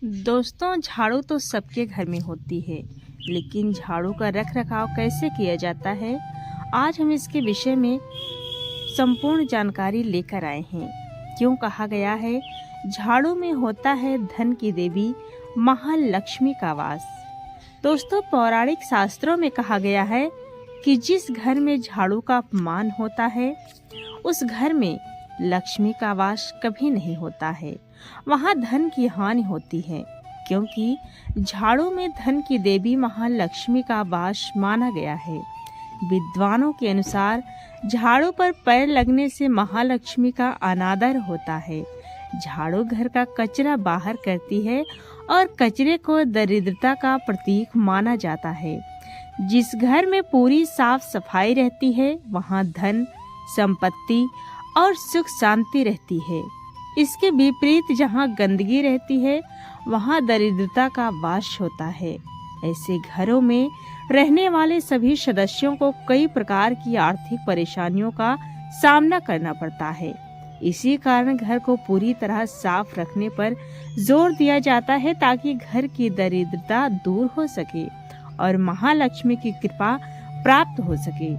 दोस्तों, झाड़ू तो सबके घर में होती है, लेकिन झाड़ू का रख रखाव कैसे किया जाता है, आज हम इसके विषय में संपूर्ण जानकारी लेकर आए हैं। क्यों कहा गया है झाड़ू में होता है धन की देवी महालक्ष्मी का वास। दोस्तों, पौराणिक शास्त्रों में कहा गया है कि जिस घर में झाड़ू का अपमान होता है उस घर में लक्ष्मी का वास कभी नहीं होता है, वहाँ धन की हानि होती है, क्योंकि झाड़ू में धन की देवी महालक्ष्मी का वास माना गया है। विद्वानों के अनुसार झाड़ू पर पैर लगने से महालक्ष्मी का अनादर होता है। झाड़ू घर का कचरा बाहर करती है और कचरे को दरिद्रता का प्रतीक माना जाता है। जिस घर में पूरी साफ सफाई रहती है वहाँ धन, संपत्ति और सुख शांति रहती है। इसके विपरीत जहाँ गंदगी रहती है वहाँ दरिद्रता का वास होता है। ऐसे घरों में रहने वाले सभी सदस्यों को कई प्रकार की आर्थिक परेशानियों का सामना करना पड़ता है। इसी कारण घर को पूरी तरह साफ रखने पर जोर दिया जाता है ताकि घर की दरिद्रता दूर हो सके और महालक्ष्मी की कृपा प्राप्त हो सके।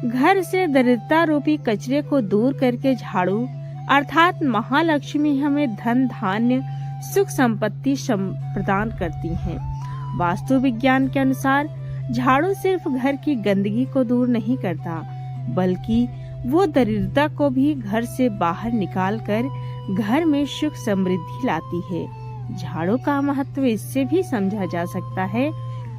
घर से दरिद्रता रूपी कचरे को दूर करके झाड़ू अर्थात महालक्ष्मी हमें धन, धान्य, सुख, संपत्ति प्रदान करती हैं। वास्तु विज्ञान के अनुसार झाड़ू सिर्फ घर की गंदगी को दूर नहीं करता, बल्कि वो दरिद्रता को भी घर से बाहर निकालकर घर में सुख समृद्धि लाती है। झाड़ू का महत्व इससे भी समझा जा सकता है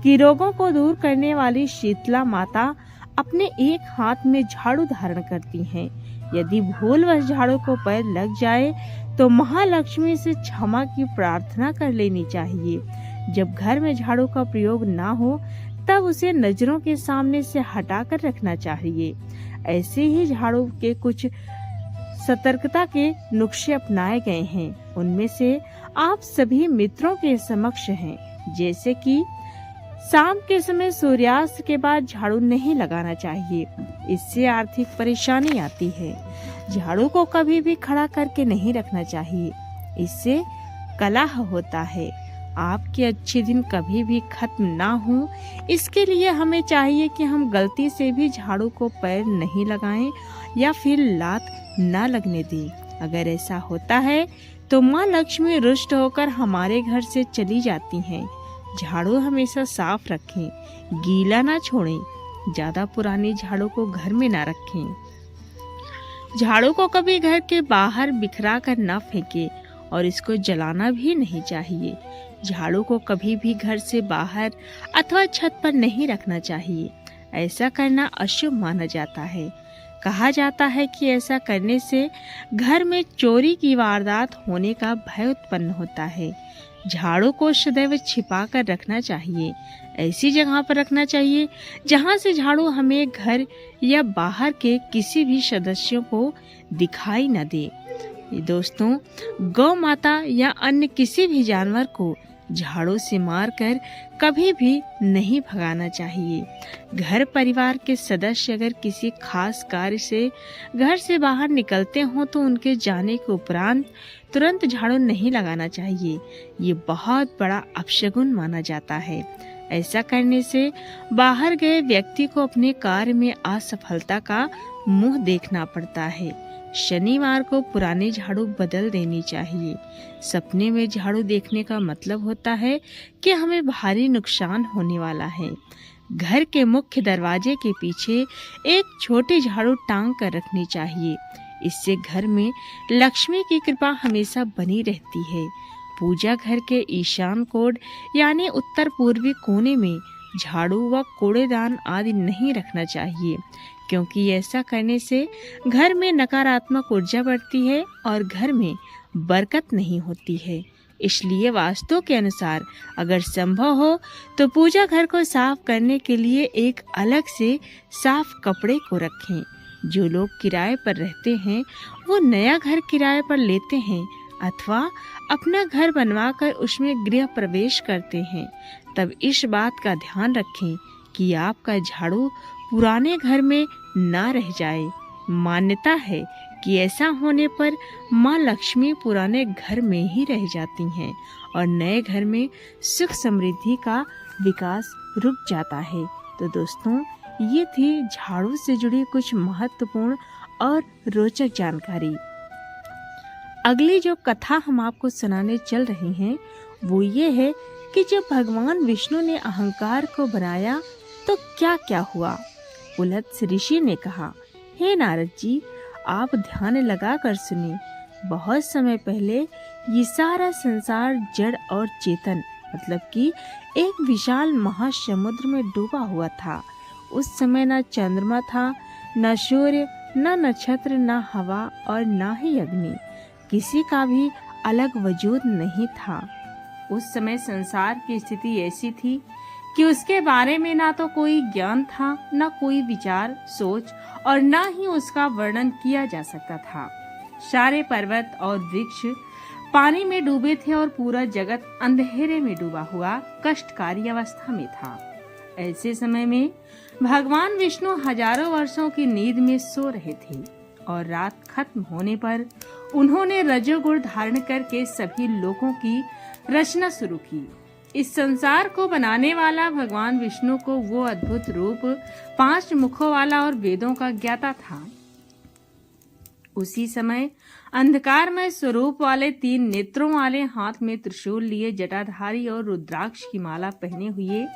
कि रोगों को दूर करने वाली शीतला माता अपने एक हाथ में झाड़ू धारण करती हैं। यदि भूलवश झाड़ू को पैर लग जाए तो महालक्ष्मी से क्षमा की प्रार्थना कर लेनी चाहिए। जब घर में झाड़ू का प्रयोग ना हो तब उसे नजरों के सामने से हटाकर रखना चाहिए। ऐसे ही झाड़ू के कुछ सतर्कता के नुस्खे अपनाए गए हैं। उनमें से आप सभी मित्रों के समक्ष हैं, जैसे कि शाम के समय सूर्यास्त के बाद झाड़ू नहीं लगाना चाहिए, इससे आर्थिक परेशानी आती है। झाड़ू को कभी भी खड़ा करके नहीं रखना चाहिए, इससे कलह होता है। आपके अच्छे दिन कभी भी खत्म ना हो, इसके लिए हमें चाहिए कि हम गलती से भी झाड़ू को पैर नहीं लगाएं या फिर लात ना लगने दें। अगर ऐसा होता है तो माँ लक्ष्मी रुष्ट होकर हमारे घर से चली जाती हैं। झाड़ू हमेशा साफ रखें, गीला ना छोड़ें। ज्यादा पुरानी झाड़ू को घर में ना रखें। झाड़ू को कभी घर के बाहर बिखरा कर ना फेंकें और इसको जलाना भी नहीं चाहिए। झाड़ू को कभी भी घर से बाहर अथवा छत पर नहीं रखना चाहिए, ऐसा करना अशुभ माना जाता है। कहा जाता है कि ऐसा करने से घर में चोरी की वारदात होने का भय उत्पन्न होता है। झाड़ू को सदैव छिपा कर रखना चाहिए, ऐसी जगह पर रखना चाहिए जहां से झाड़ू हमें घर या बाहर के किसी भी सदस्यों को दिखाई न दे। दोस्तों, गौ माता या अन्य किसी भी जानवर को झाड़ू से मारकर कभी भी नहीं भगाना चाहिए। घर परिवार के सदस्य अगर किसी खास कार्य से घर से बाहर निकलते हों तो उनके जाने के उपरांत तुरंत झाड़ू नहीं लगाना चाहिए। ये बहुत बड़ा अपशगुन माना जाता है। ऐसा करने से बाहर गए व्यक्ति को अपने कार्य में असफलता का मुंह देखना पड़ता है। शनिवार को पुराने झाड़ू बदल देनी चाहिए। सपने में झाड़ू देखने का मतलब होता है कि हमें भारी नुकसान होने वाला है। घर के मुख्य दरवाजे के पीछे एक छोटी झाड़ू टांग कर रखनी चाहिए। इससे घर में लक्ष्मी की कृपा हमेशा बनी रहती है। पूजा घर के ईशान कोण यानी उत्तर पूर्वी कोने में झाड़ू व कूड़ेदान आदि नहीं रखना चाहिए, क्योंकि ऐसा करने से घर में नकारात्मक ऊर्जा बढ़ती है और घर में बरकत नहीं होती है। इसलिए वास्तु के अनुसार अगर संभव हो तो पूजा घर को साफ करने के लिए एक अलग से साफ कपड़े को रखें। जो लोग किराए पर रहते हैं वो नया घर किराए पर लेते हैं अथवा अपना घर बनवाकर उसमें गृह प्रवेश करते हैं, तब इस बात का ध्यान रखें कि आपका झाड़ू पुराने घर में ना रह जाए। मान्यता है कि ऐसा होने पर माँ लक्ष्मी पुराने घर में ही रह जाती हैं और नए घर में सुख समृद्धि का विकास रुक जाता है। तो दोस्तों, ये थी झाड़ू से जुड़ी कुछ महत्वपूर्ण और रोचक जानकारी। अगली जो कथा हम आपको सुनाने चल रहे हैं वो ये है कि जब भगवान विष्णु ने अहंकार को बनाया तो क्या क्या हुआ। उलत्स ऋषि ने कहा, हे नारद जी, आप ध्यान लगा कर सुनिए। बहुत समय पहले ये सारा संसार जड़ और चेतन मतलब कि एक विशाल महासमुद्र में डूबा हुआ था। उस समय न चंद्रमा था, न सूर्य, न नक्षत्र, न हवा और न ही अग्नि। किसी का भी अलग वजूद नहीं था। उस समय संसार की स्थिति ऐसी थी कि उसके बारे में ना तो कोई ज्ञान था, न कोई विचार सोच और न ही उसका वर्णन किया जा सकता था। सारे पर्वत और वृक्ष पानी में डूबे थे और पूरा जगत अंधेरे में डूबा हुआ कष्टकारी अवस्था में था। ऐसे समय में भगवान विष्णु हजारों वर्षों की नींद में सो रहे थे और रात खत्म होने पर उन्होंने रजोगुण धारण करके सभी लोगों की रचना शुरू की। इस संसार को बनाने वाला भगवान विष्णु को वो अद्भुत रूप 5 मुखों वाला और वेदों का ज्ञाता था। उसी समय अंधकारमय स्वरूप वाले 3 नेत्रों वाले, हाथ में त्रिशूल लिए, जटाधारी और रुद्राक्ष की माला पहने हुए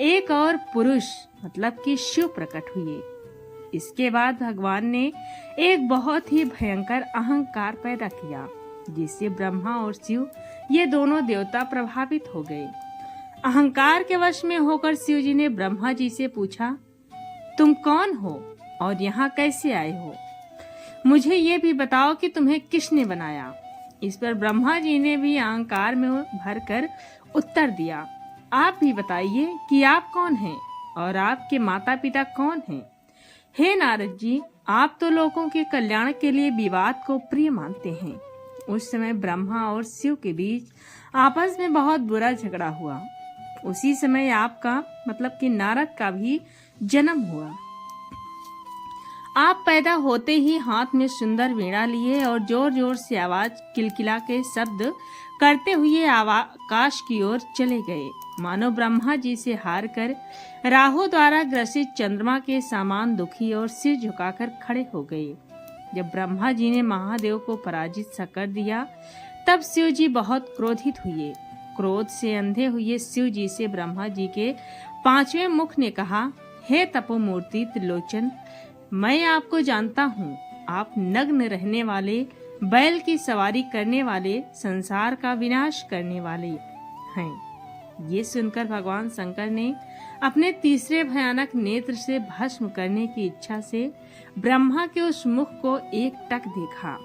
एक और पुरुष मतलब कि शिव प्रकट हुए। इसके बाद भगवान ने एक बहुत ही भयंकर अहंकार पैदा किया, जिससे ब्रह्मा और शिव ये दोनों देवता प्रभावित हो गए। अहंकार के वश में होकर शिव जी ने ब्रह्मा जी से पूछा, तुम कौन हो और यहाँ कैसे आए हो? मुझे ये भी बताओ कि तुम्हें किसने बनाया? इस पर ब्रह्मा जी ने भी अहंकार में भरकर उत्तर दिया, आप भी बताइए कि आप कौन हैं और आपके माता पिता कौन हैं? हे नारद जी, आप तो लोगों के कल्याण के लिए विवाद को प्रिय मानते हैं। उस समय ब्रह्मा और शिव के बीच आपस में बहुत बुरा झगड़ा हुआ। उसी समय आपका मतलब कि नारद का भी जन्म हुआ। आप पैदा होते ही हाथ में सुंदर वीणा लिए और जोर जोर से आवाज किलकिला के शब्द करते हुए आकाश की ओर चले गए। मानो ब्रह्मा जी से हार कर राहु द्वारा ग्रसित चंद्रमा के समान दुखी और सिर झुकाकर खड़े हो गए। जब ब्रह्मा जी ने महादेव को पराजित सा कर दिया, तब शिव जी बहुत क्रोधित हुए। क्रोध से अंधे हुए शिव जी से ब्रह्मा जी के 5वें मुख ने कहा, हे तपोमूर्ति त्रिलोचन, मैं आपको जानता हूँ। आप नग्न रहने वाले, बैल की सवारी करने वाले, संसार का विनाश करने वाले हैं। ये सुनकर भगवान शंकर ने अपने तीसरे भयानक नेत्र से भस्म करने की इच्छा से ब्रह्मा के उस मुख को एक टक देखा।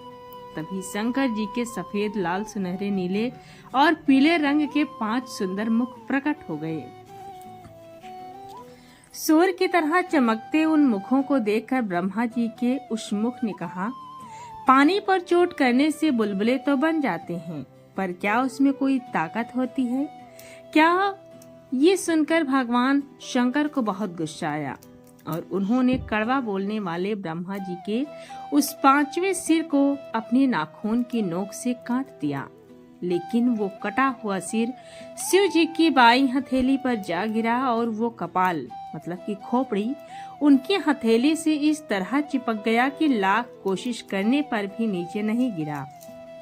तभी शंकर जी के सफेद, लाल, सुनहरे, नीले और पीले रंग के 5 सुंदर मुख प्रकट हो गए। सूर्य की तरह चमकते उन मुखों को देखकर ब्रह्मा जी के उस मुख ने कहा, पानी पर चोट करने से बुलबुले तो बन जाते हैं, पर क्या उसमें कोई ताकत होती है क्या? ये सुनकर भगवान शंकर को बहुत गुस्सा आया और उन्होंने कड़वा बोलने वाले ब्रह्मा जी के उस 5वें सिर को अपने नाखून की नोक से काट दिया। लेकिन वो कटा हुआ सिर शिव जी की बाईं हथेली पर जा गिरा और वो कपाल मतलब कि खोपड़ी उनकी हथेली से इस तरह चिपक गया कि लाख कोशिश करने पर भी नीचे नहीं गिरा।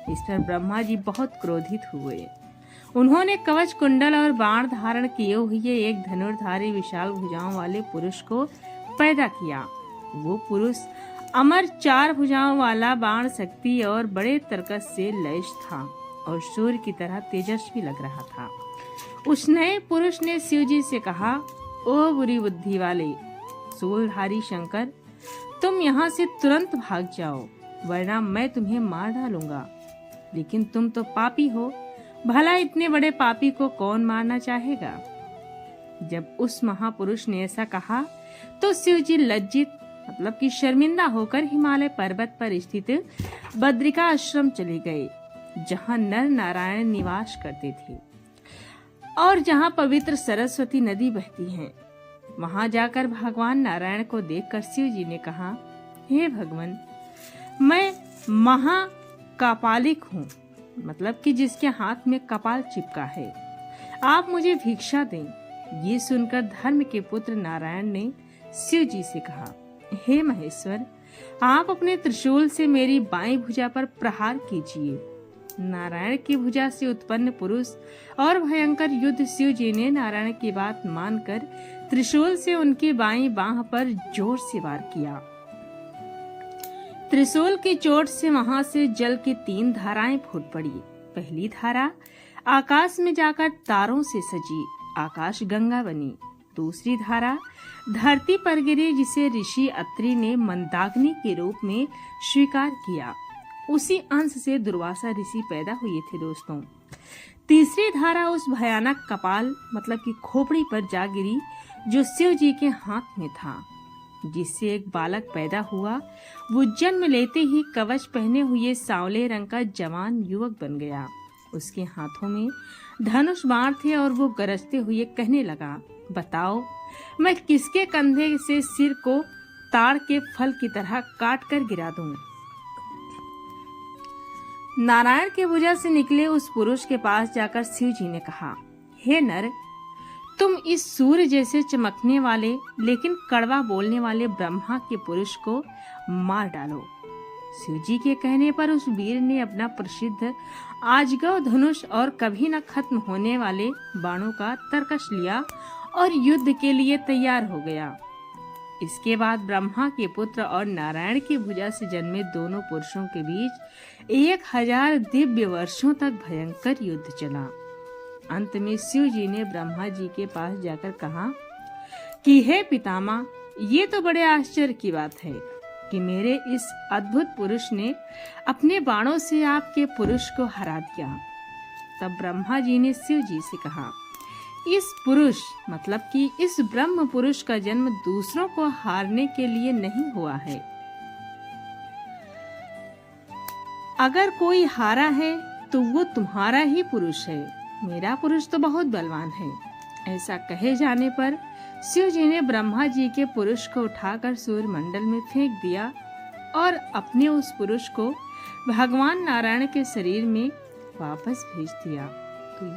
इस पर ब्रह्मा जी बहुत क्रोधित हुए। उन्होंने कवच, कुंडल और बाण धारण किए हुए एक धनुर्धारी विशाल भुजाओं वाले पुरुष को पैदा किया। वो पुरुष अमर 4 भुजाओं वाला, बाण शक्ति और बड़े तरकस से लैस था और सूर्य की तरह तेजस्वी लग रहा था। उस नए पुरुष ने शिव जी से कहा, ओ बुरी बुद्धि वाले शूलधारी शंकर, तुम यहाँ से तुरंत भाग जाओ, वरना मैं तुम्हें मार डालूंगा। लेकिन तुम तो पापी हो, भला इतने बड़े पापी को कौन मारना चाहेगा? जब उस महापुरुष ने ऐसा कहा तो शिव जी लज्जित मतलब कि शर्मिंदा होकर हिमालय पर्वत पर स्थित बद्रिका आश्रम चले गए, जहाँ नर नारायण निवास करते थे और जहाँ पवित्र सरस्वती नदी बहती है। वहां जाकर भगवान नारायण को देखकर शिव जी ने कहा, हे भगवान, मैं महाकापालिक हूँ, मतलब कि जिसके हाथ में कपाल चिपका है। आप मुझे भिक्षा दें। ये सुनकर धर्म के पुत्र नारायण ने शिव जी से कहा, हे महेश्वर, आप अपने त्रिशूल से मेरी बाईं भुजा पर प्रहार कीजिए। नारायण की भुजा से उत्पन्न पुरुष और भयंकर युद्ध शिव जी ने नारायण की बात मानकर त्रिशूल से उनकी बाईं बाह पर जोर से वार किया। त्रिशूल की चोट से वहां से जल की 3 धाराएं फूट पड़ी। पहली धारा आकाश में जाकर तारों से सजी आकाश गंगा बनी। दूसरी धारा धरती पर गिरी, जिसे ऋषि अत्रि ने मंदाग्नि के रूप में स्वीकार किया। उसी अंश से दुर्वासा ऋषि पैदा हुए थे दोस्तों। तीसरी धारा उस भयानक कपाल मतलब कि खोपड़ी पर जा गिरी जो शिव जी के हाथ में था, जिससे एक बालक पैदा हुआ। वो जन्म लेते ही कवच पहने हुए सांवले रंग का जवान युवक बन गया। उसके हाथों में धनुष बाण थे और वो गरजते हुए कहने लगा, बताओ मैं किसके कंधे से सिर को ताड़ के फल की तरह काट कर गिरा दूं। नारायण के भुजा से निकले उस पुरुष के पास जाकर शिव जी ने कहा, हे नर, तुम इस सूर्य जैसे चमकने वाले लेकिन कड़वा बोलने वाले ब्रह्मा के पुरुष को मार डालो। शिव जी के कहने पर उस वीर ने अपना प्रसिद्ध आजगव धनुष और कभी न खत्म होने वाले बाणों का तरकश लिया और युद्ध के लिए तैयार हो गया। इसके बाद ब्रह्मा के पुत्र और नारायण की भुजा से जन्मे दोनों पुरुषों के बीच 1000 दिव्य वर्षों तक भयंकर युद्ध चला। अंत में शिव जी ने ब्रह्मा जी के पास जाकर कहा कि हे पितामह, ये तो बड़े आश्चर्य की बात है कि मेरे इस अद्भुत पुरुष ने अपने बाणों से आपके पुरुष को हरा दिया। तब ब्रह्मा जी ने शिव जी से कहा, इस पुरुष मतलब कि इस ब्रह्म पुरुष का जन्म दूसरों को हारने के लिए नहीं हुआ है। अगर कोई हारा है तो वो तुम्हारा ही पुरुष है। मेरा पुरुष तो बहुत बलवान है। ऐसा कहे जाने पर शिव जी ने ब्रह्मा जी के पुरुष को उठाकर सूर्य मंडल में फेंक दिया और अपने उस पुरुष को भगवान नारायण के शरीर में वापस भेज दिया। तो ये